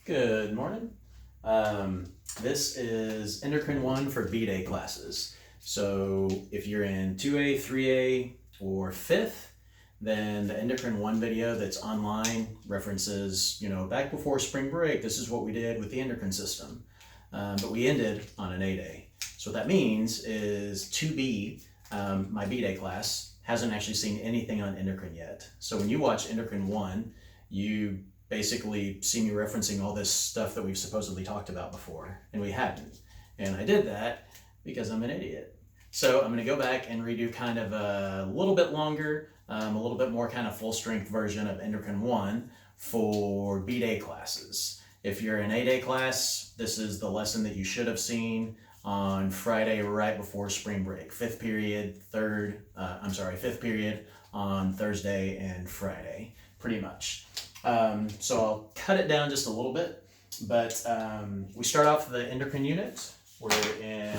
Good morning. This is Endocrine 1 for B-Day classes. So if you're in 2A, 3A, or 5th, then the Endocrine 1 video that's online references, back before spring break, this is what we did with the endocrine system. But we ended on an A-Day. So what that means is 2B, my B-Day class, hasn't actually seen anything on endocrine yet. So when you watch Endocrine 1, you basically see me referencing all this stuff that we've supposedly talked about before, and we haven't. And I did that because I'm an idiot. So I'm going to go back and redo kind of a little bit longer, a little bit more kind of full-strength version of Endocrine 1 for B-Day classes. If you're an A-Day class, this is the lesson that you should have seen on Friday right before spring break. Fifth period on Thursday and Friday, pretty much. So I'll cut it down just a little bit, but we start off the endocrine unit. We're in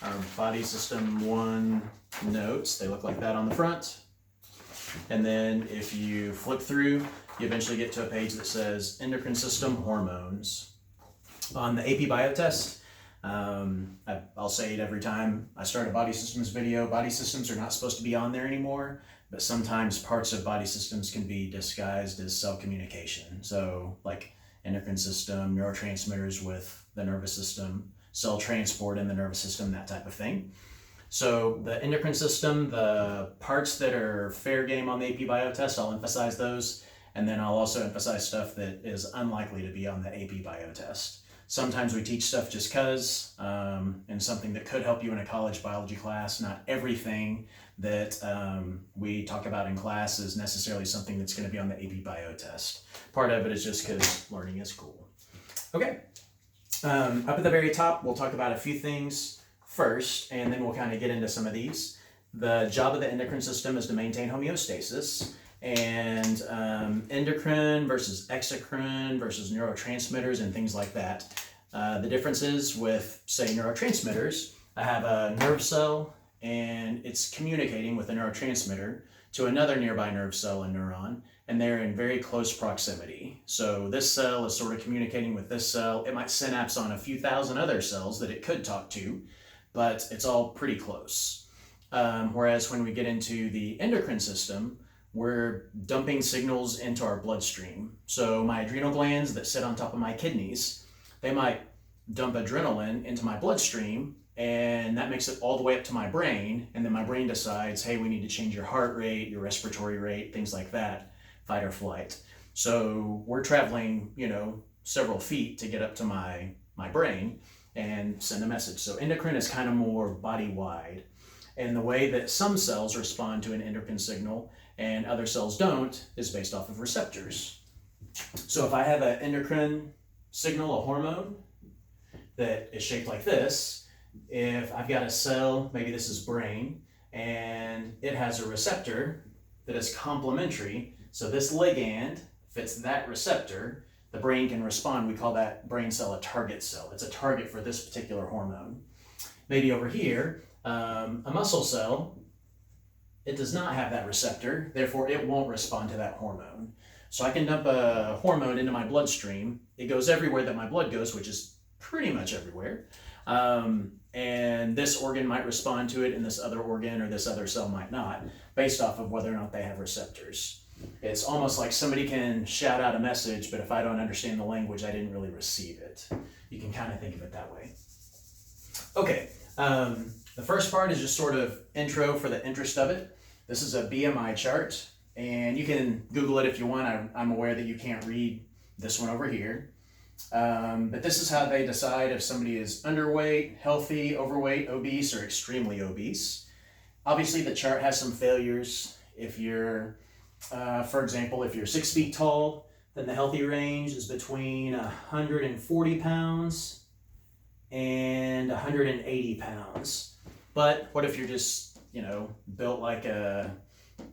our body system 1 notes. They look like that on the front. And then if you flip through, you eventually get to a page that says endocrine system hormones. On the AP Bio test, I'll say it every time I start a body systems video. Body systems are not supposed to be on there anymore, but sometimes parts of body systems can be disguised as cell communication. So like endocrine system, neurotransmitters with the nervous system, cell transport in the nervous system, that type of thing. So the endocrine system, the parts that are fair game on the AP Bio test, I'll emphasize those. And then I'll also emphasize stuff that is unlikely to be on the AP Bio test. Sometimes we teach stuff just cause, and something that could help you in a college biology class. Not everything that we talk about in class is necessarily something that's going to be on the AP Bio test. Part of it is just because learning is cool. Okay, up at the very top, we'll talk about a few things first, and then we'll kind of get into some of these. The job of the endocrine system is to maintain homeostasis. And endocrine versus exocrine versus neurotransmitters and things like that. The differences with, say, neurotransmitters, I have a nerve cell and it's communicating with a neurotransmitter to another nearby nerve cell and neuron, and they're in very close proximity. So this cell is sort of communicating with this cell. It might synapse on a few thousand other cells that it could talk to, but it's all pretty close. Whereas when we get into the endocrine system, we're dumping signals into our bloodstream. So my adrenal glands that sit on top of my kidneys, they might dump adrenaline into my bloodstream, and that makes it all the way up to my brain, and then my brain decides, hey, we need to change your heart rate, your respiratory rate, things like that, fight or flight. So we're traveling, several feet to get up to my brain and send a message. So endocrine is kind of more body-wide. And the way that some cells respond to an endocrine signal and other cells don't is based off of receptors. So if I have an endocrine signal, a hormone, that is shaped like this, if I've got a cell, maybe this is brain, and it has a receptor that is complementary, so this ligand fits that receptor, the brain can respond. We call that brain cell a target cell. It's a target for this particular hormone. Maybe over here, a muscle cell, it does not have that receptor, therefore it won't respond to that hormone. So I can dump a hormone into my bloodstream. It goes everywhere that my blood goes, which is pretty much everywhere. And this organ might respond to it, and this other organ or this other cell might not, based off of whether or not they have receptors. It's almost like somebody can shout out a message, but if I don't understand the language, I didn't really receive it. You can kind of think of it that way. Okay. The first part is just sort of intro for the interest of it. This is a BMI chart, and you can Google it if you want. I'm aware that you can't read this one over here. But this is how they decide if somebody is underweight, healthy, overweight, obese, or extremely obese. Obviously, the chart has some failures. If you're, for example, if you're 6 feet tall, then the healthy range is between 140 pounds and 180 pounds. But what if you're just, built like a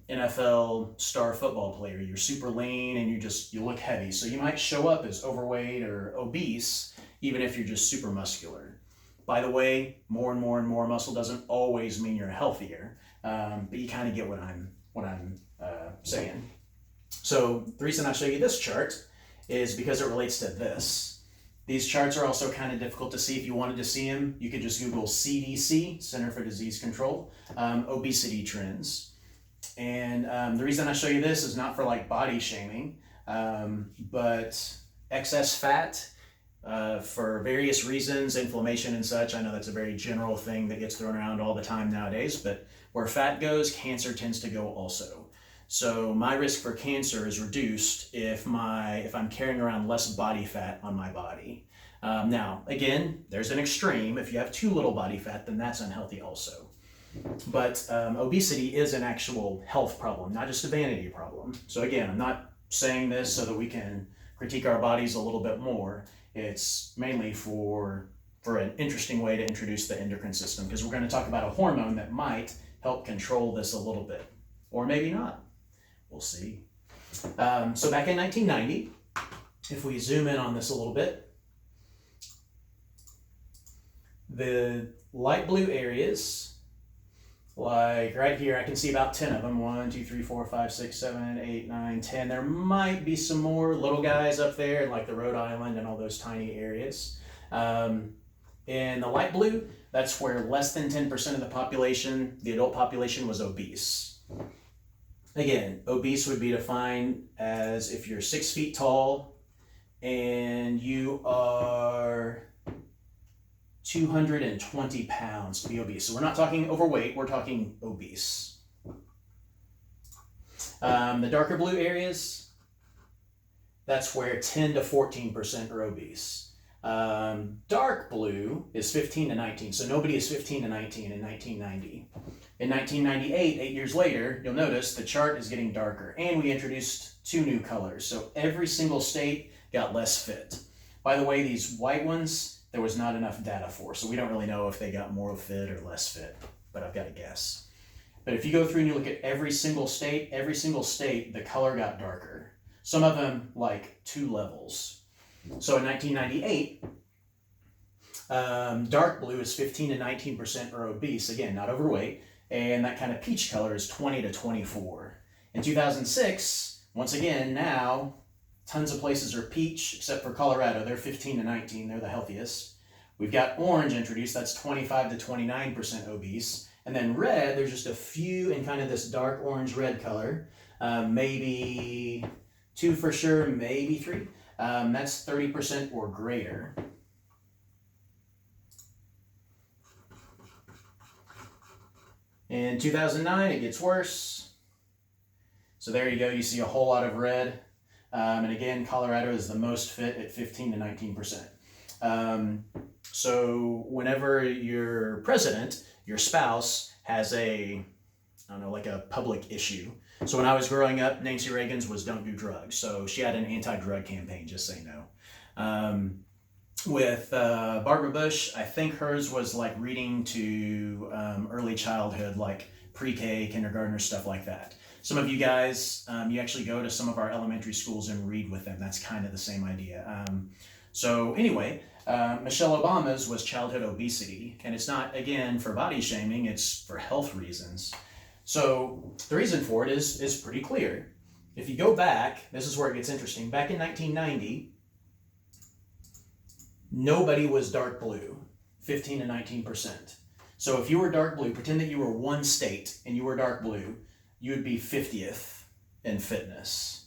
NFL star football player? You're super lean and you look heavy. So you might show up as overweight or obese, even if you're just super muscular. By the way, more and more and more muscle doesn't always mean you're healthier, but you kind of get what I'm saying. So the reason I show you this chart is because it relates to this. These charts are also kind of difficult to see. If you wanted to see them, you could just Google CDC, Center for Disease Control, obesity trends. And the reason I show you this is not for like body shaming, but excess fat for various reasons, inflammation and such. I know that's a very general thing that gets thrown around all the time nowadays, but where fat goes, cancer tends to go also. So my risk for cancer is reduced if I'm carrying around less body fat on my body. Now, again, there's an extreme. If you have too little body fat, then that's unhealthy also. But obesity is an actual health problem, not just a vanity problem. So again, I'm not saying this so that we can critique our bodies a little bit more. It's mainly for an interesting way to introduce the endocrine system, because we're going to talk about a hormone that might help control this a little bit, or maybe not. We'll see. So back in 1990, if we zoom in on this a little bit, the light blue areas, like right here, I can see about 10 of them. 1, 2, 3, 4, 5, 6, 7, 8, 9, 10. There might be some more little guys up there, like the Rhode Island and all those tiny areas. In the light blue, that's where less than 10% of the population, the adult population, was obese. Again, obese would be defined as if you're 6 feet tall and you are 220 pounds to be obese. So we're not talking overweight, we're talking obese. The darker blue areas, that's where 10 to 14% are obese. Dark blue is 15 to 19, so nobody is 15 to 19 in 1990. In 1998, 8 years later, you'll notice the chart is getting darker, and we introduced 2 new colors. So every single state got less fit. By the way, these white ones, there was not enough data for, so we don't really know if they got more fit or less fit, but I've got to guess. But if you go through and you look at every single state, the color got darker. Some of them like 2 levels. So in 1998, dark blue is 15 to 19% are obese, again, not overweight, and that kind of peach color is 20 to 24. In 2006, once again, now tons of places are peach, except for Colorado. They're 15 to 19, they're the healthiest. We've got orange introduced, that's 25 to 29% obese. And then red, there's just a few in kind of this dark orange-red color, maybe 2 for sure, maybe 3. That's 30% or greater. In 2009, it gets worse. So there you go, you see a whole lot of red. And again, Colorado is the most fit at 15 to 19%. So whenever your president, your spouse, has like a public issue. So when I was growing up, Nancy Reagan's was don't do drugs. So she had an anti-drug campaign, just say no. With Barbara Bush, I think hers was like reading to early childhood, like pre-K, kindergartner, stuff like that. Some of you guys, you actually go to some of our elementary schools and read with them. That's kind of the same idea. So anyway, Michelle Obama's was childhood obesity, and it's not, again, for body shaming, it's for health reasons. So the reason for it is pretty clear. If you go back, this is where it gets interesting. Back in 1990, nobody was dark blue, 15 to 19%. So if you were dark blue, pretend that you were one state and you were dark blue, you would be 50th in fitness.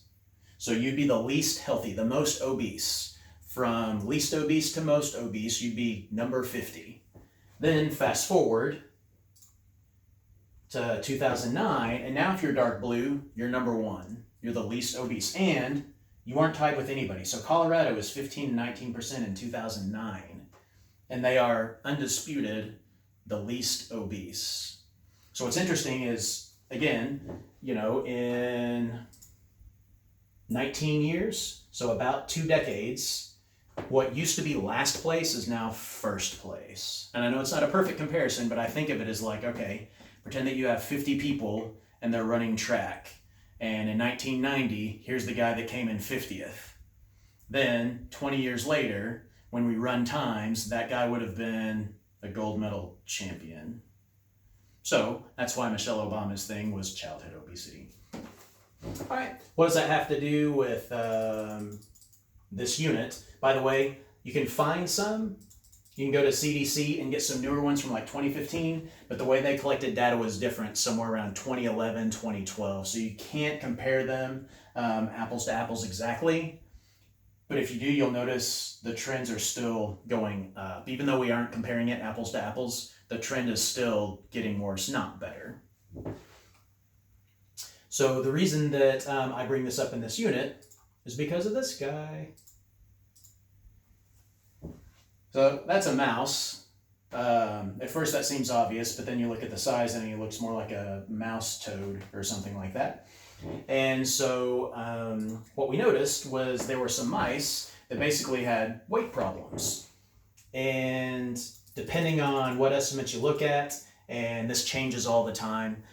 So you'd be the least healthy, the most obese. From least obese to most obese, you'd be number 50. Then fast forward to 2009, and now if you're dark blue, you're number 1. You're the least obese, and you aren't tied with anybody. So Colorado is 15 to 19% in 2009, and they are undisputed the least obese. So what's interesting is, again, in 19 years, so about 2 decades, what used to be last place is now first place. And I know it's not a perfect comparison, but I think of it as like, okay, pretend that you have 50 people and they're running track. And in 1990, here's the guy that came in 50th. Then 20 years later, when we run times, that guy would have been a gold medal champion. So that's why Michelle Obama's thing was childhood obesity. All right, what does that have to do with this unit? By the way, You can find some. You can go to CDC and get some newer ones from like 2015, but the way they collected data was different, somewhere around 2011, 2012. So you can't compare them apples to apples exactly. But if you do, you'll notice the trends are still going up. Even though we aren't comparing it apples to apples, the trend is still getting worse, not better. So the reason that I bring this up in this unit is because of this guy. So that's a mouse. At first that seems obvious, but then you look at the size and it looks more like a mouse toad or something like that. And so what we noticed was there were some mice that basically had weight problems. And depending on what estimates you look at, and this changes all the time,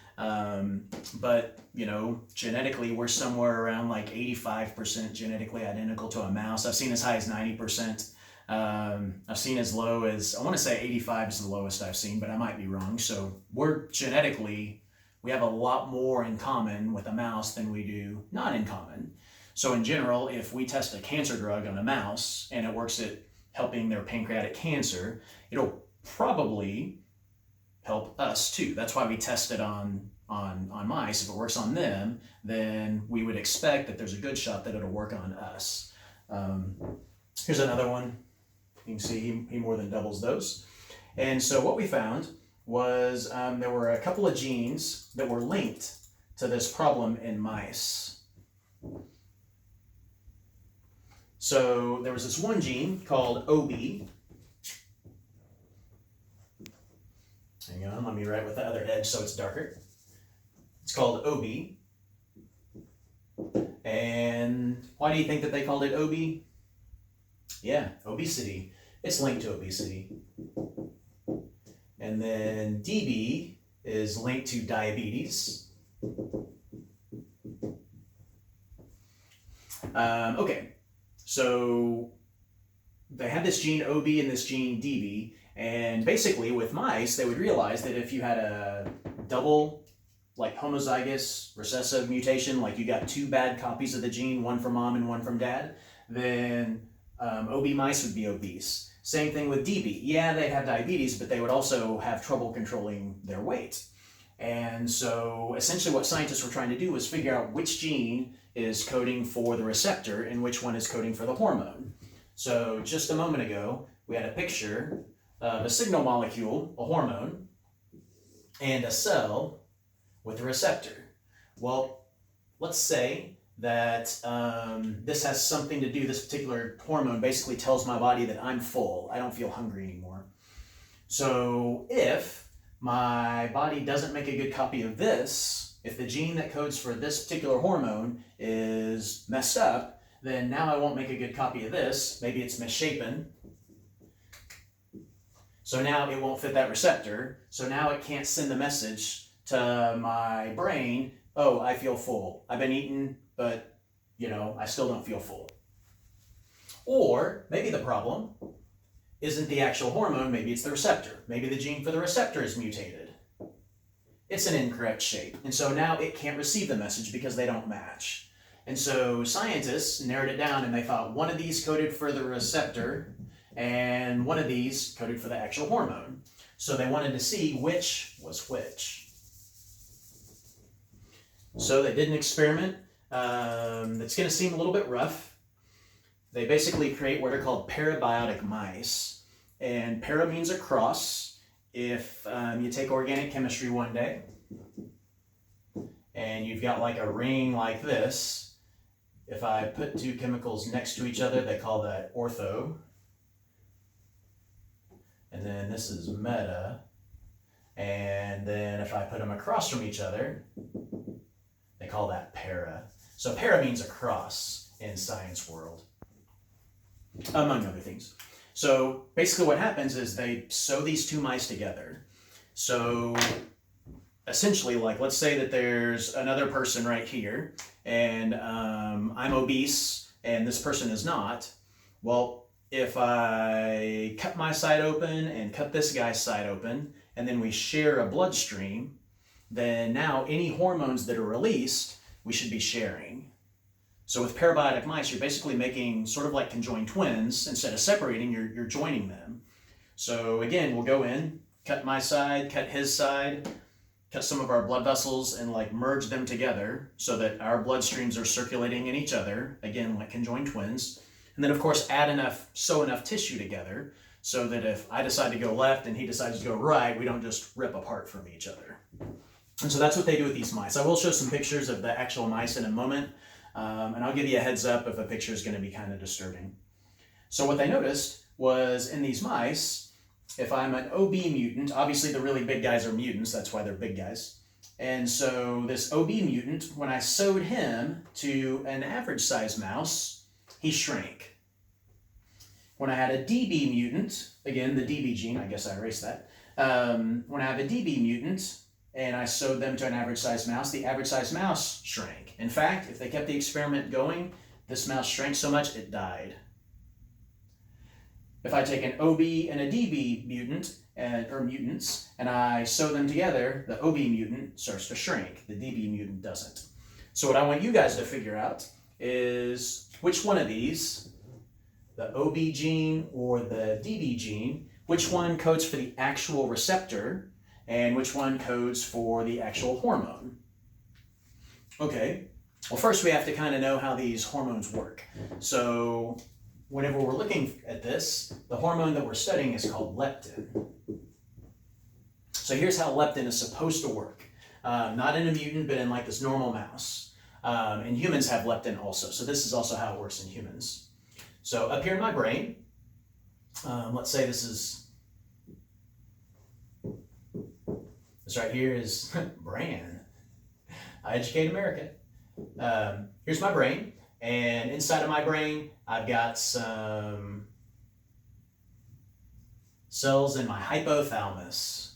but you know, genetically we're somewhere around like 85% genetically identical to a mouse. I've seen as high as 90%. I've seen as low as, I want to say 85 is the lowest I've seen, but I might be wrong. So we're genetically, we have a lot more in common with a mouse than we do not in common. So in general, if we test a cancer drug on a mouse and it works at helping their pancreatic cancer, it'll probably help us too. That's why we test it on mice. If it works on them, then we would expect that there's a good shot that it'll work on us. Here's another one. You can see he more than doubles those. And so what we found was there were a couple of genes that were linked to this problem in mice. So there was this one gene called OB. Hang on, let me write with the other edge so it's darker. It's called OB. And why do you think that they called it OB? Yeah, obesity. It's linked to obesity. And then DB is linked to diabetes. Okay, so they had this gene OB and this gene DB, and basically with mice, they would realize that if you had a double, like homozygous recessive mutation, like you got two bad copies of the gene, one from mom and one from dad, then OB mice would be obese. Same thing with DB. Yeah, they have diabetes, but they would also have trouble controlling their weight. And so essentially what scientists were trying to do was figure out which gene is coding for the receptor and which one is coding for the hormone. So just a moment ago, we had a picture of a signal molecule, a hormone, and a cell with a receptor. Well, let's say that this has something to do, this particular hormone basically tells my body that I'm full, I don't feel hungry anymore. So if my body doesn't make a good copy of this, if the gene that codes for this particular hormone is messed up, then now I won't make a good copy of this. Maybe it's misshapen. So now it won't fit that receptor. So now it can't send the message to my brain, oh, I feel full. I've been eating, but you know, I still don't feel full. Or maybe the problem isn't the actual hormone, maybe it's the receptor. Maybe the gene for the receptor is mutated. It's an incorrect shape. And so now it can't receive the message because they don't match. And so scientists narrowed it down and they thought one of these coded for the receptor and one of these coded for the actual hormone. So they wanted to see which was which. So they did an experiment that's going to seem a little bit rough. They basically create what are called parabiotic mice. And para means across. If you take organic chemistry one day and you've got like a ring like this, if I put two chemicals next to each other, they call that ortho. And then this is meta. And then if I put them across from each other, they call that para. So para means across in science world, among other things. So basically what happens is they sew these two mice together. So essentially, like, let's say that there's another person right here, and I'm obese, and this person is not. Well, if I cut my side open and cut this guy's side open, and then we share a bloodstream, then now any hormones that are released, we should be sharing. So with parabiotic mice, you're basically making sort of like conjoined twins. Instead of separating, you're joining them. So again, we'll go in, cut my side, cut his side, cut some of our blood vessels and like merge them together so that our blood streams are circulating in each other, again, like conjoined twins. And then of course, sew enough tissue together so that if I decide to go left and he decides to go right, we don't just rip apart from each other. And so that's what they do with these mice. I will show some pictures of the actual mice in a moment, and I'll give you a heads up if a picture is going to be kind of disturbing. So what they noticed was in these mice, if I'm an OB mutant, obviously the really big guys are mutants, that's why they're big guys. And so this OB mutant, when I sewed him to an average size mouse, he shrank. When I had a DB mutant, again, the DB gene, I guess I erased that. When I have a DB mutant and I sewed them to an average size mouse, the average size mouse shrank. In fact, if they kept the experiment going, this mouse shrank so much it died. If I take an OB and a DB mutant, or mutants, and I sew them together, the OB mutant starts to shrink. The DB mutant doesn't. So what I want you guys to figure out is which one of these, the OB gene or the DB gene, which one codes for the actual receptor and which one codes for the actual hormone. Okay, well first we have to kind of know how these hormones work. So whenever we're looking at this, the hormone that we're studying is called leptin. So here's how leptin is supposed to work. Not in a mutant, but in like this normal mouse. And humans have leptin also. So this is also how it works in humans. So up here in my brain, let's say this right here is brain. I educate America. Here's my brain. And inside of my brain, I've got some cells in my hypothalamus.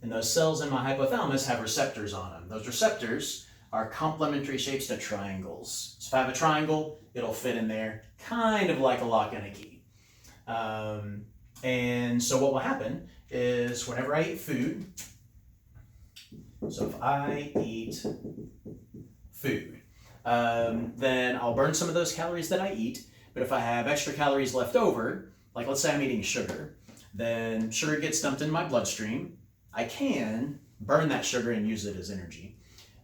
And those cells in my hypothalamus have receptors on them. Those receptors are complementary shapes to triangles. So if I have a triangle, it'll fit in there, kind of like a lock and a key. And so what will happen is whenever I eat food, so if I eat food, then I'll burn some of those calories that I eat. But if I have extra calories left over, like let's say I'm eating sugar, then sugar gets dumped in my bloodstream. I can burn that sugar and use it as energy.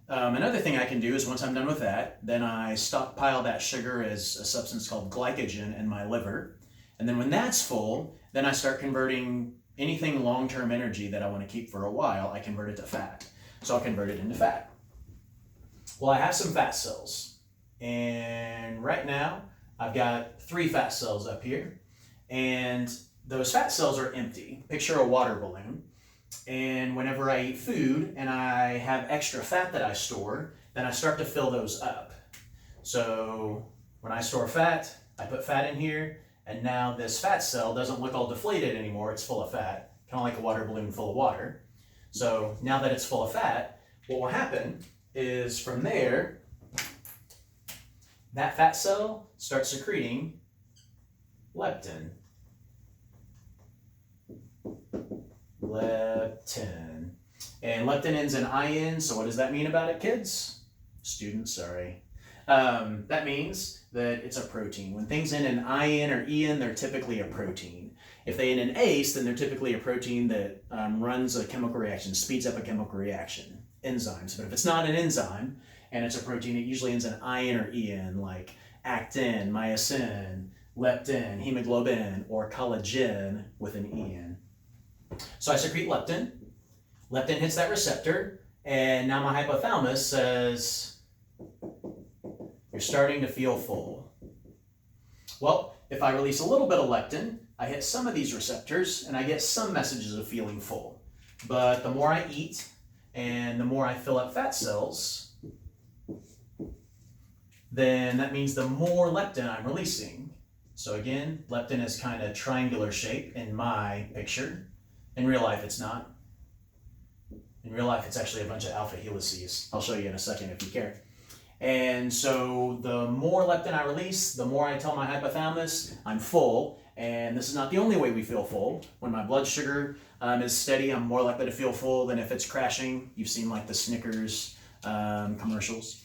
Another thing I can do is once I'm done with that, then I stockpile that sugar as a substance called glycogen in my liver. And then when that's full, then I start converting anything long-term energy that I want to keep for a while, I convert it to fat. So I'll convert it into fat. Well, I have some fat cells. And right now, I've got 3 fat cells up here. And those fat cells are empty. Picture a water balloon. And whenever I eat food and I have extra fat that I store, then I start to fill those up. So when I store fat, I put fat in here, and now this fat cell doesn't look all deflated anymore, it's full of fat, kind of like a water balloon full of water. So now that it's full of fat, what will happen is from there, that fat cell starts secreting leptin. Leptin. And leptin ends in IN, so what does that mean about it, kids? Students, sorry. That means that it's a protein. When things end in IN or EN, they're typically a protein. If they end in ACE, then they're typically a protein that runs a chemical reaction, speeds up a chemical reaction, enzymes. But if it's not an enzyme and it's a protein, it usually ends in IN or EN, like actin, myosin, leptin, hemoglobin, or collagen with an EN. So I secrete leptin. Leptin hits that receptor, and now my hypothalamus says, you're starting to feel full. Well, if I release a little bit of leptin, I hit some of these receptors, and I get some messages of feeling full. But the more I eat, and the more I fill up fat cells, then that means the more leptin I'm releasing. So again, leptin is kind of triangular shape in my picture. In real life, it's not. In real life, it's actually a bunch of alpha helices. I'll show you in a second if you care. And so the more leptin I release, the more I tell my hypothalamus I'm full. And this is not the only way we feel full. When my blood sugar is steady, I'm more likely to feel full than if it's crashing. You've seen like the Snickers commercials.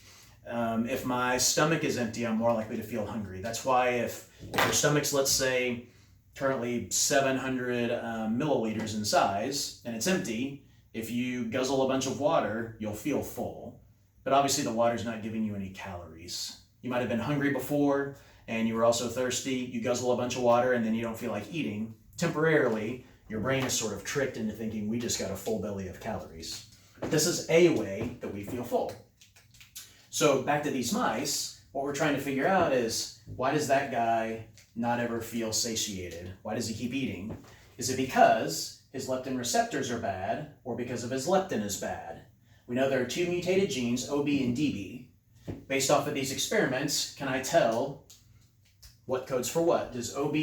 If my stomach is empty, I'm more likely to feel hungry. That's why if your stomach's, let's say, currently 700 milliliters in size, and it's empty, if you guzzle a bunch of water, you'll feel full. But obviously the water's not giving you any calories. You might have been hungry before, and you were also thirsty. You guzzle a bunch of water, and then you don't feel like eating. Temporarily, your brain is sort of tricked into thinking we just got a full belly of calories. This is a way that we feel full. So back to these mice, what we're trying to figure out is, why does that guy not ever feel satiated? Why does he keep eating? Is it because his leptin receptors are bad, or because of his leptin is bad? We know there are two mutated genes, OB and DB. Based off of these experiments, can I tell what codes for what? Does OB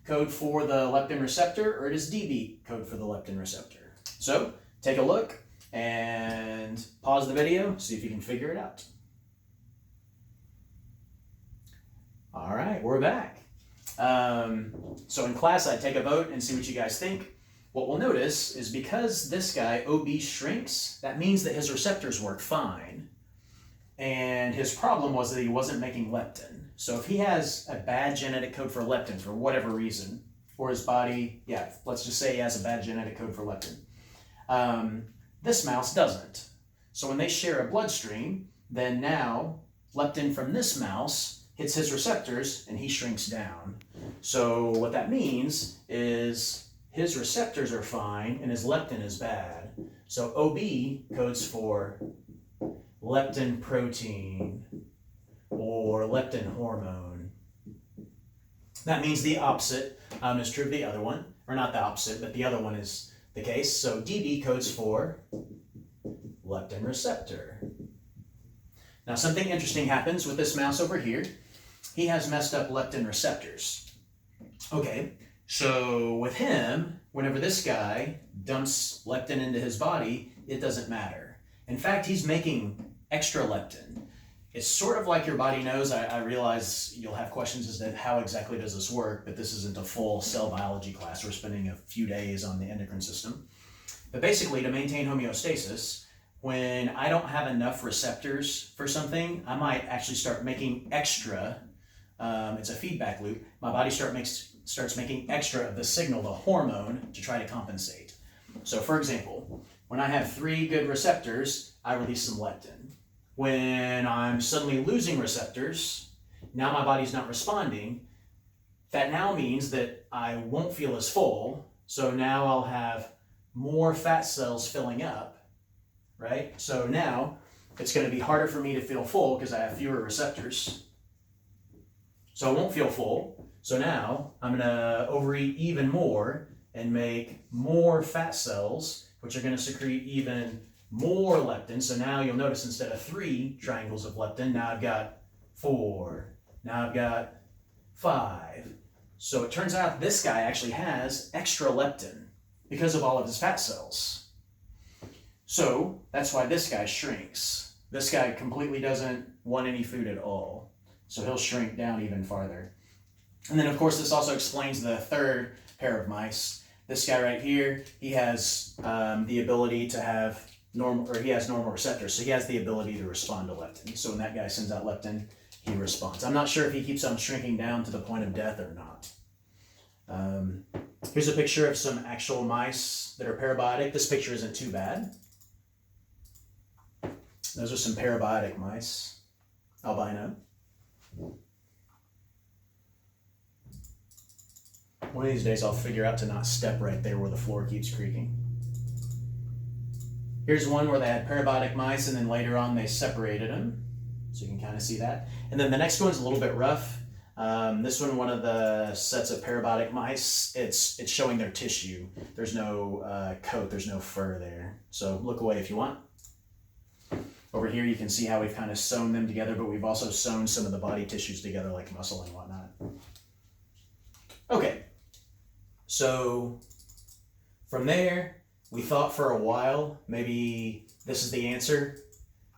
code for the leptin receptor, or does DB code for the leptin receptor? So take a look and pause the video, see if you can figure it out. All right, we're back. So in class, I take a vote and see what you guys think. What we'll notice is because this guy, OB, shrinks, that means that his receptors work fine. And his problem was that he wasn't making leptin. So if he has a bad genetic code for leptin for whatever reason, or his body, let's just say he has a bad genetic code for leptin, this mouse doesn't. So when they share a bloodstream, then now leptin from this mouse hits his receptors and he shrinks down. So what that means is his receptors are fine and his leptin is bad. So OB codes for leptin protein or leptin hormone. That means the opposite is true of the other one, or not the opposite, but the other one is the case. So DB codes for leptin receptor. Now something interesting happens with this mouse over here. He has messed up leptin receptors. Okay, so with him, whenever this guy dumps leptin into his body, it doesn't matter. In fact, he's making extra leptin. It's sort of like your body knows. I realize you'll have questions as to how exactly does this work, but this isn't a full cell biology class. We're spending a few days on the endocrine system. But basically, to maintain homeostasis, when I don't have enough receptors for something, I might actually start making extra. It's a feedback loop. My body starts making extra of the signal, the hormone, to try to compensate. So for example, when I have 3 good receptors, I release some leptin. When I'm suddenly losing receptors, now my body's not responding. That now means that I won't feel as full. So now I'll have more fat cells filling up, right? So now it's going to be harder for me to feel full because I have fewer receptors. So I won't feel full. So now I'm going to overeat even more and make more fat cells, which are going to secrete even more leptin. So now you'll notice instead of 3 triangles of leptin, now I've got 4. Now I've got 5. So it turns out this guy actually has extra leptin because of all of his fat cells. So that's why this guy shrinks. This guy completely doesn't want any food at all. So he'll shrink down even farther. And then of course this also explains the third pair of mice. This guy right here, he has the ability to have normal receptors. So he has the ability to respond to leptin. So when that guy sends out leptin, he responds. I'm not sure if he keeps on shrinking down to the point of death or not. Here's a picture of some actual mice that are parabiotic. This picture isn't too bad. Those are some parabiotic mice, albino. One of these days I'll figure out to not step right there where the floor keeps creaking. Here's one where they had parabiotic mice and then later on they separated them. So you can kind of see that. And then the next one's a little bit rough. This one of the sets of parabiotic mice, it's showing their tissue. There's no coat, there's no fur there. So look away if you want. Over here you can see how we've kind of sewn them together, but we've also sewn some of the body tissues together like muscle and whatnot. Okay, so from there, we thought for a while, maybe this is the answer.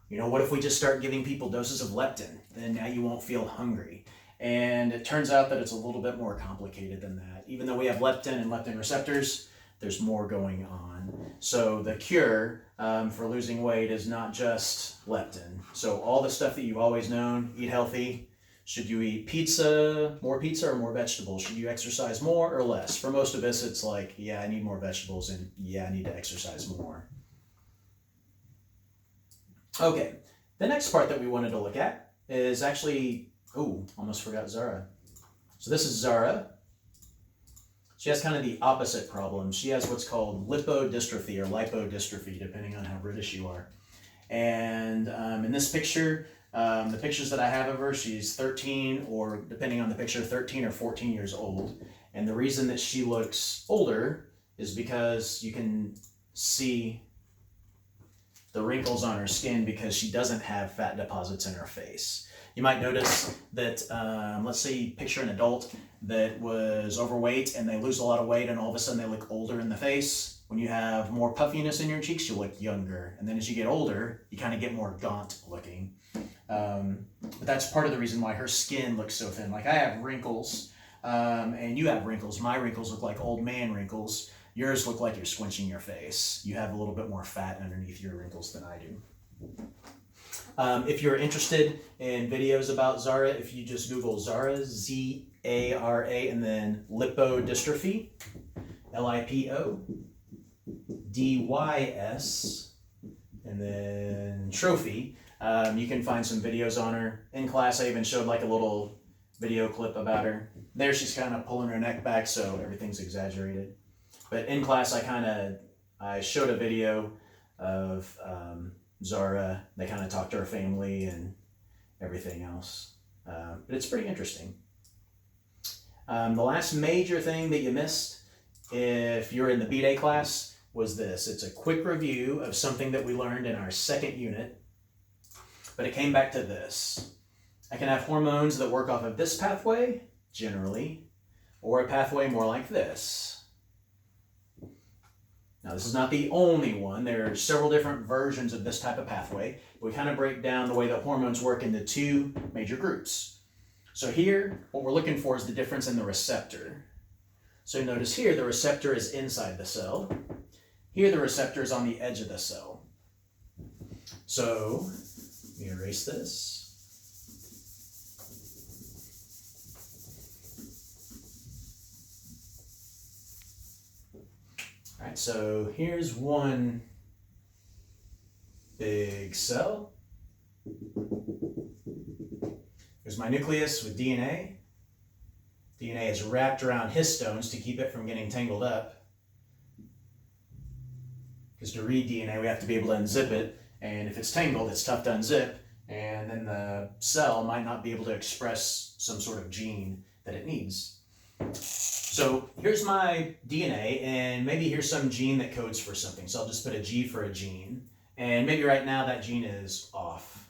You know, what if we just start giving people doses of leptin? Then now you won't feel hungry. And it turns out that it's a little bit more complicated than that. Even though we have leptin and leptin receptors, there's more going on. So the cure for losing weight is not just leptin. So all the stuff that you've always known, eat healthy. Should you eat pizza or more vegetables? Should you exercise more or less? For most of us, it's like, yeah, I need more vegetables, and yeah, I need to exercise more. Okay, the next part that we wanted to look at is actually, almost forgot Zara. So this is Zara. She has kind of the opposite problem. She has what's called lipodystrophy or lipodystrophy, depending on how British you are. And in this picture, the pictures that I have of her, she's 13 or, depending on the picture, 13 or 14 years old. And the reason that she looks older is because you can see the wrinkles on her skin because she doesn't have fat deposits in her face. You might notice that, let's say you picture an adult that was overweight and they lose a lot of weight and all of a sudden they look older in the face. When you have more puffiness in your cheeks, you look younger. And then as you get older, you kind of get more gaunt looking. But that's part of the reason why her skin looks so thin. Like I have wrinkles, and you have wrinkles. My wrinkles look like old man wrinkles. Yours look like you're squinching your face. You have a little bit more fat underneath your wrinkles than I do. If you're interested in videos about Zara, if you just Google Zara, Z-A-R-A, and then lipodystrophy, L-I-P-O-D-Y-S, and then trophy, you can find some videos on her. In class, I even showed like a little video clip about her. There she's kind of pulling her neck back, so everything's exaggerated. But in class, I showed a video of Zara. They kind of talked to her family and everything else. But it's pretty interesting. The last major thing that you missed, if you're in the B-Day class, was this. It's a quick review of something that we learned in our second unit, but it came back to this. I can have hormones that work off of this pathway, generally, or a pathway more like this. Now, this is not the only one. There are several different versions of this type of pathway. We kind of break down the way that hormones work into two major groups. So here, what we're looking for is the difference in the receptor. So notice here, the receptor is inside the cell. Here, the receptor is on the edge of the cell. So, let me erase this. All right, so here's one big cell. There's my nucleus with DNA. DNA is wrapped around histones to keep it from getting tangled up. Because to read DNA, we have to be able to unzip it. And if it's tangled, it's tough to unzip. And then the cell might not be able to express some sort of gene that it needs. So here's my DNA, and maybe here's some gene that codes for something. So I'll just put a G for a gene. And maybe right now that gene is off.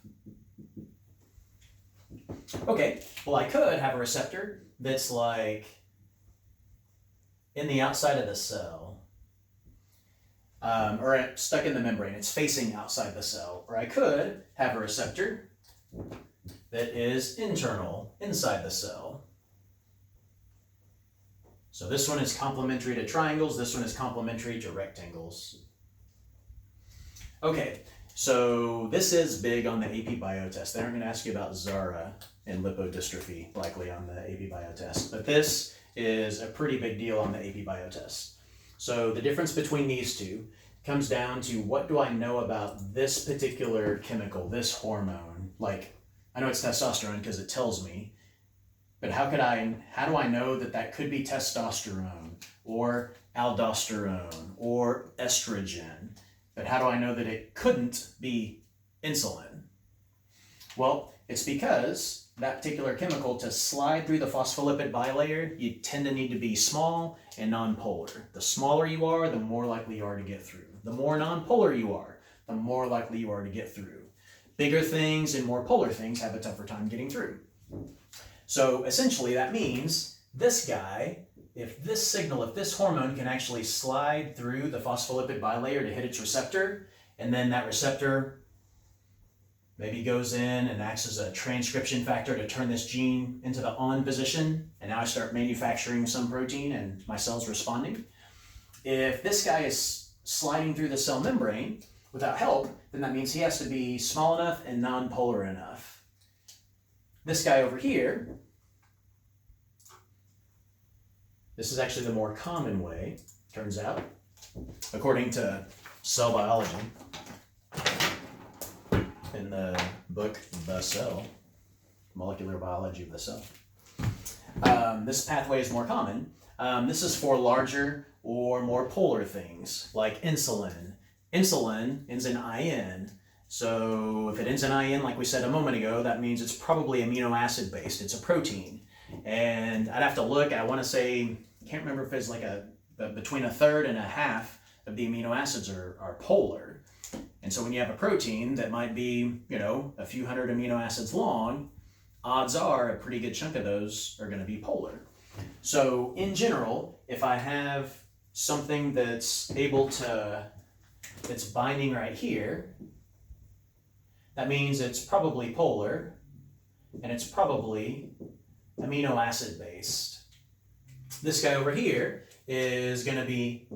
Okay, well I could have a receptor that's like in the outside of the cell. Or stuck in the membrane. It's facing outside the cell. Or I could have a receptor that is internal, inside the cell. So this one is complementary to triangles, this one is complementary to rectangles. Okay, so this is big on the AP Bio test. They aren't going to ask you about Zara and lipodystrophy, likely on the AP Bio test, but this is a pretty big deal on the AP Bio test. So the difference between these two comes down to, what do I know about this particular chemical, this hormone? Like, I know it's testosterone because it tells me, but how do I know that that could be testosterone or aldosterone or estrogen? But how do I know that it couldn't be insulin? Well, it's because that particular chemical, to slide through the phospholipid bilayer, you tend to need to be small and nonpolar. The smaller you are, the more likely you are to get through. The more nonpolar you are, the more likely you are to get through. Bigger things and more polar things have a tougher time getting through. So essentially that means this guy, if this hormone can actually slide through the phospholipid bilayer to hit its receptor, and then that receptor maybe goes in and acts as a transcription factor to turn this gene into the on position, and now I start manufacturing some protein and my cell's responding. If this guy is sliding through the cell membrane, without help, then that means he has to be small enough and non-polar enough. This guy over here, this is actually the more common way, turns out, according to cell biology in the book The Cell, Molecular Biology of the Cell. This pathway is more common. This is for larger or more polar things, like insulin. Insulin ends in IN, so if it ends in IN, like we said a moment ago, that means it's probably amino acid based. It's a protein. And I'd have to look, I want to say, I can't remember if it's like between a third and a half of the amino acids are polar. And so when you have a protein that might be, a few hundred amino acids long, odds are a pretty good chunk of those are going to be polar. So in general, if I have something that's binding right here, that means it's probably polar and it's probably amino acid based. This guy over here is going to be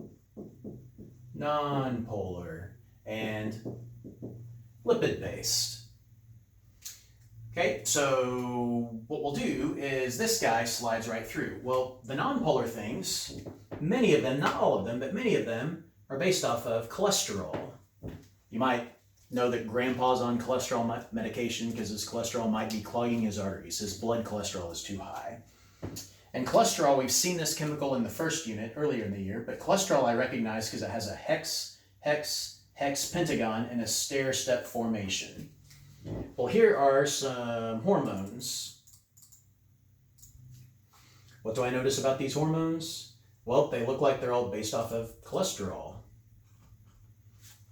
non-polar and lipid based. Okay, so what we'll do is this guy slides right through. Well, the non-polar things, many of them, not all of them, but many of them are based off of cholesterol. You might know that grandpa's on cholesterol medication because his cholesterol might be clogging his arteries. His blood cholesterol is too high. And cholesterol, we've seen this chemical in the first unit earlier in the year, but cholesterol I recognize because it has a hex, hex, hex pentagon and a stair-step formation. Well, here are some hormones. What do I notice about these hormones? Well, they look like they're all based off of cholesterol,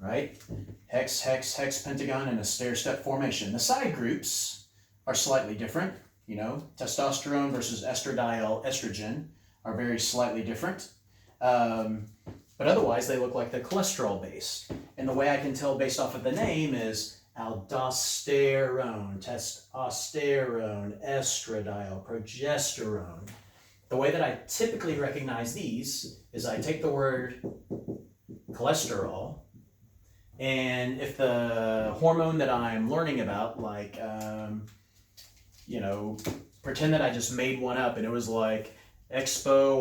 right? Hex, hex, hex, pentagon, and a stair-step formation. The side groups are slightly different. Testosterone versus estradiol estrogen are very slightly different. But otherwise, they look like they're cholesterol-based. And the way I can tell based off of the name is aldosterone, testosterone, estradiol, progesterone. The way that I typically recognize these is I take the word cholesterol, and if the hormone that I'm learning about, like, pretend that I just made one up and it was like expo,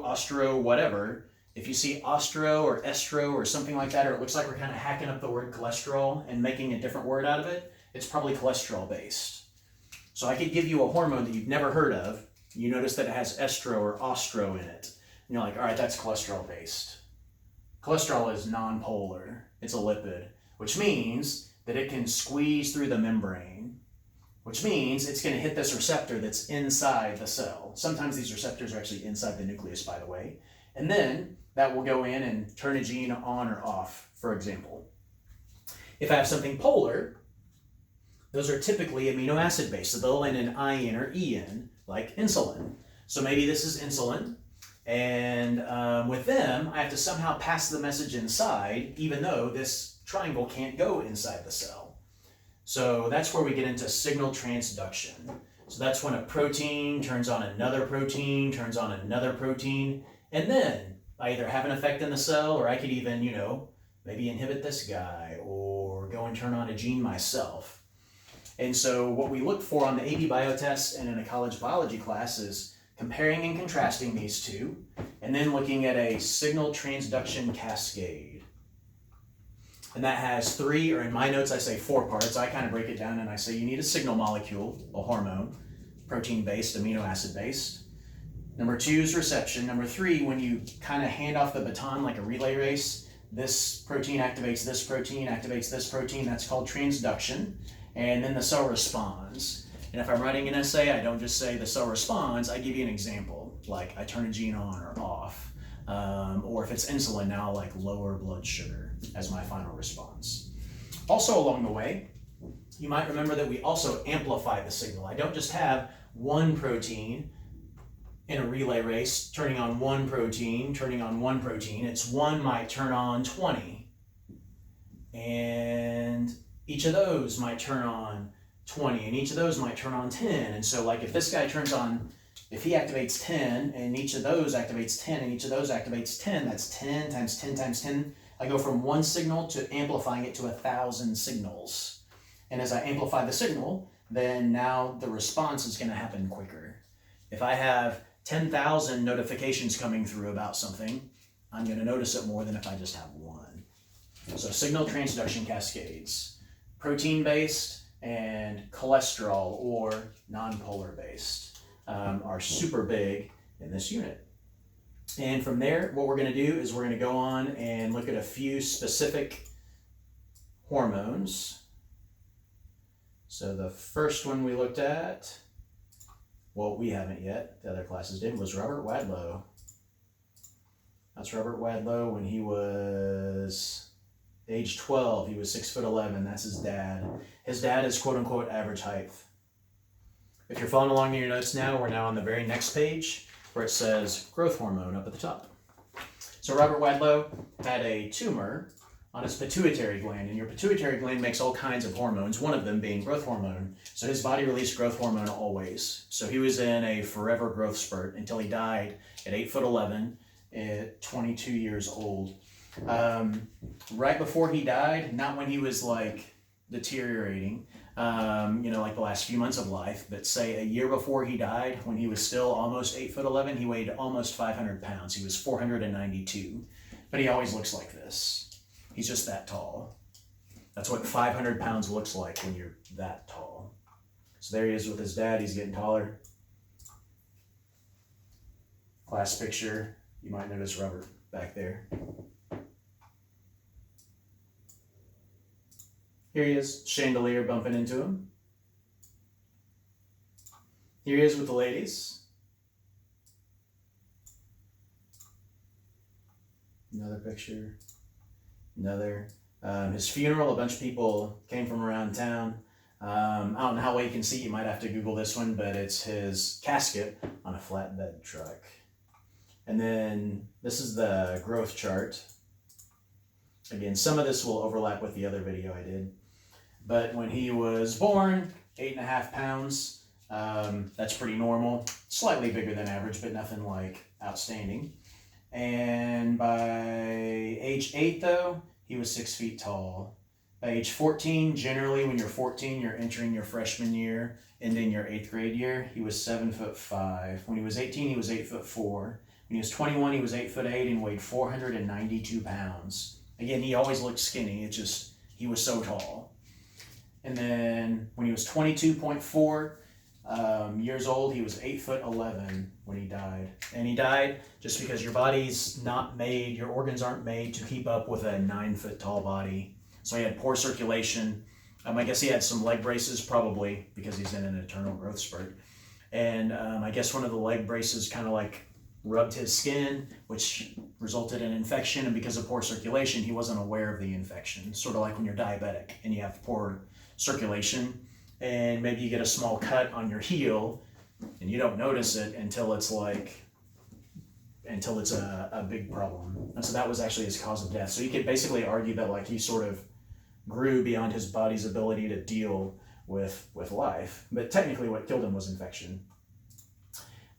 ostro, whatever. If you see ostro or estro or something like that, or it looks like we're kind of hacking up the word cholesterol and making a different word out of it, it's probably cholesterol based. So I could give you a hormone that you've never heard of. You notice that it has estro or ostro in it. And you're like, all right, that's cholesterol based. Cholesterol is non-polar. It's a lipid, which means that it can squeeze through the membrane, which means it's going to hit this receptor that's inside the cell. Sometimes these receptors are actually inside the nucleus, by the way. And then that will go in and turn a gene on or off, for example. If I have something polar, those are typically amino acid based, so they'll end in IN or EN, like insulin. So maybe this is insulin, and with them, I have to somehow pass the message inside, even though this triangle can't go inside the cell. So that's where we get into signal transduction. So that's when a protein turns on another protein, turns on another protein, and then I either have an effect in the cell, or I could even, maybe inhibit this guy, or go and turn on a gene myself. And so what we look for on the AB Bio test and in a college biology class is comparing and contrasting these two, and then looking at a signal transduction cascade. And that has 3, or in my notes I say 4 parts. I kind of break it down and I say you need a signal molecule, a hormone, protein-based, amino acid-based. Number 2 is reception. Number 3, when you kind of hand off the baton like a relay race, this protein activates this protein, activates this protein, that's called transduction. And then the cell responds. And if I'm writing an essay, I don't just say the cell responds, I give you an example, like I turn a gene on or off. Or if it's insulin now, like lower blood sugar as my final response. Also along the way, you might remember that we also amplify the signal. I don't just have one protein in a relay race turning on one protein, turning on one protein. It's one might turn on 20. And each of those might turn on 20, and each of those might turn on 10. And so like if this guy turns on If he activates 10 and each of those activates 10 and each of those activates 10, that's 10 times 10 times 10. I go from one signal to amplifying it to 1,000 signals. And as I amplify the signal, then now the response is going to happen quicker. If I have 10,000 notifications coming through about something, I'm going to notice it more than if I just have one. So signal transduction cascades, protein-based and cholesterol or nonpolar based, are super big in this unit. And from there, what we're going to do is we're going to go on and look at a few specific hormones. So the first one we looked at, well, we haven't yet, the other classes did, was Robert Wadlow. That's Robert Wadlow when he was age 12. He was 6'11". That's his dad. His dad is quote unquote average height. If you're following along in your notes now, we're now on the very next page where it says growth hormone up at the top. So Robert Wadlow had a tumor on his pituitary gland, and your pituitary gland makes all kinds of hormones, one of them being growth hormone. So his body released growth hormone always. So he was in a forever growth spurt until he died at 8'11", at 22 years old. Right before he died, not when he was like deteriorating, like the last few months of life, but say a year before he died, when he was still almost 8'11", he weighed almost 500 pounds. He was 492, but he always looks like this. He's just that tall. That's what 500 pounds looks like when you're that tall. So there he is with his dad. He's getting taller. Class picture. You might notice Robert back there. Here he is, chandelier bumping into him. Here he is with the ladies. Another picture. Another. His funeral, a bunch of people came from around town. I don't know how well you can see, you might have to Google this one, but it's his casket on a flatbed truck. And then this is the growth chart. Again, some of this will overlap with the other video I did. But when he was born, 8.5 pounds. That's pretty normal. Slightly bigger than average, but nothing like outstanding. And by age 8, though, he was 6 feet tall. By age 14, generally when you're 14, you're entering your freshman year, ending your 8th grade year, he was 7'5". When he was 18, he was 8'4". When he was 21, he was 8'8" and weighed 492 pounds. Again, he always looked skinny. It just, he was so tall. And then when he was 22.4 years old, he was 8'11" when he died. And he died just because your body's not made, your organs aren't made to keep up with a 9-foot tall body. So he had poor circulation. I guess he had some leg braces, probably because he's in an eternal growth spurt. And I guess one of the leg braces kind of like rubbed his skin, which resulted in infection. And because of poor circulation, he wasn't aware of the infection. Sort of like when you're diabetic and you have poor circulation, and maybe you get a small cut on your heel and you don't notice it until it's a big problem. And so that was actually his cause of death. So you could basically argue that like he sort of grew beyond his body's ability to deal with life. But technically what killed him was infection.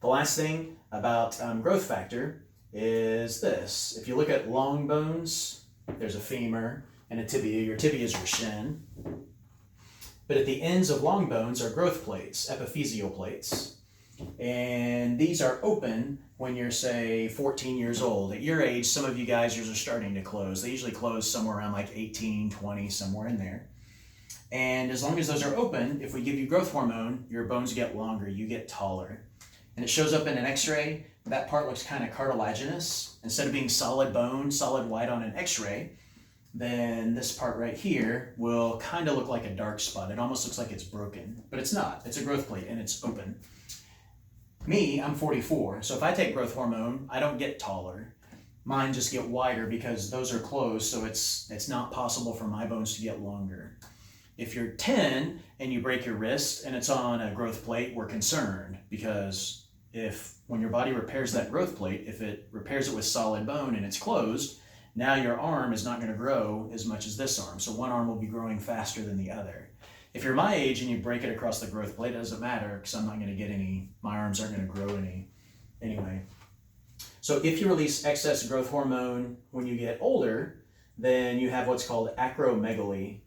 The last thing about growth factor is this. If you look at long bones, there's a femur and a tibia. Your tibia is your shin. But at the ends of long bones are growth plates, epiphyseal plates. And these are open when you're, say, 14 years old. At your age, some of you guys, yours are starting to close. They usually close somewhere around like 18, 20, somewhere in there. And as long as those are open, if we give you growth hormone, your bones get longer, you get taller. And it shows up in an x-ray. That part looks kind of cartilaginous. Instead of being solid bone, solid white on an x-ray, then this part right here will kind of look like a dark spot. It almost looks like it's broken, but it's not. It's a growth plate and it's open. Me, I'm 44, so if I take growth hormone, I don't get taller. Mine just get wider because those are closed, so it's not possible for my bones to get longer. If you're 10 and you break your wrist and it's on a growth plate, we're concerned because when your body repairs that growth plate, if it repairs it with solid bone and it's closed, now your arm is not going to grow as much as this arm. So one arm will be growing faster than the other. If you're my age and you break it across the growth plate, it doesn't matter because I'm not going to get any, my arms aren't going to grow any anyway. So if you release excess growth hormone when you get older, then you have what's called acromegaly.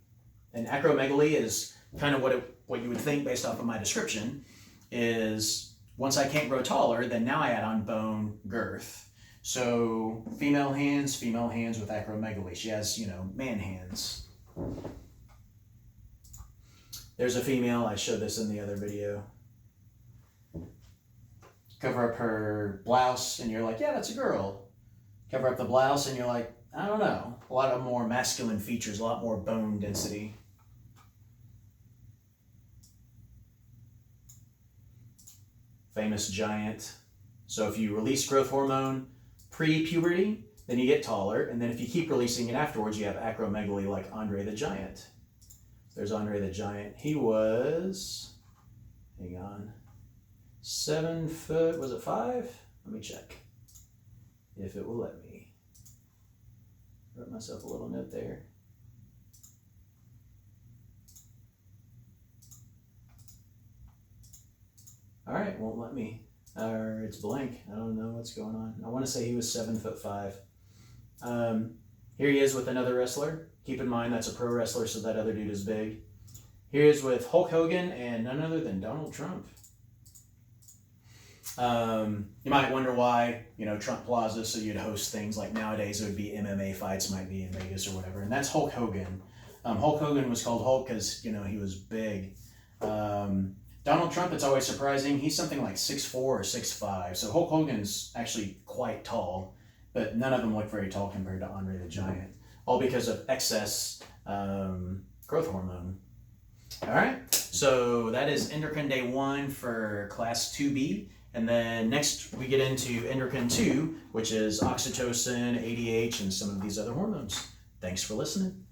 And acromegaly is kind of what you would think based off of my description is once I can't grow taller, then now I add on bone girth. So female hands with acromegaly. She has, man hands. There's a female, I showed this in the other video. Cover up her blouse and you're like, yeah, that's a girl. Cover up the blouse and you're like, I don't know. A lot of more masculine features, a lot more bone density. Famous giant. So if you release growth hormone pre-puberty, then you get taller. And then if you keep releasing it afterwards, you have acromegaly like Andre the Giant. There's Andre the Giant. He was, hang on, 7 foot, was it 5? Let me check if it will let me. Wrote myself a little note there. All right, won't let me, or it's blank. I don't know what's going on. I want to say he was 7'5". Here he is with another wrestler. Keep in mind that's a pro wrestler, so that other dude is big. Here he is with Hulk Hogan and none other than Donald Trump. You might wonder why, Trump Plaza, so you'd host things like nowadays it would be MMA fights, might be in Vegas or whatever, and that's Hulk Hogan. Hulk Hogan was called Hulk because, he was big. Donald Trump, it's always surprising, he's something like 6'4" or 6'5", so Hulk Hogan's actually quite tall, but none of them look very tall compared to Andre the Giant, all because of excess growth hormone. All right, so that is Endocrine Day 1 for Class 2B. And then next we get into Endocrine 2, which is oxytocin, ADH, and some of these other hormones. Thanks for listening.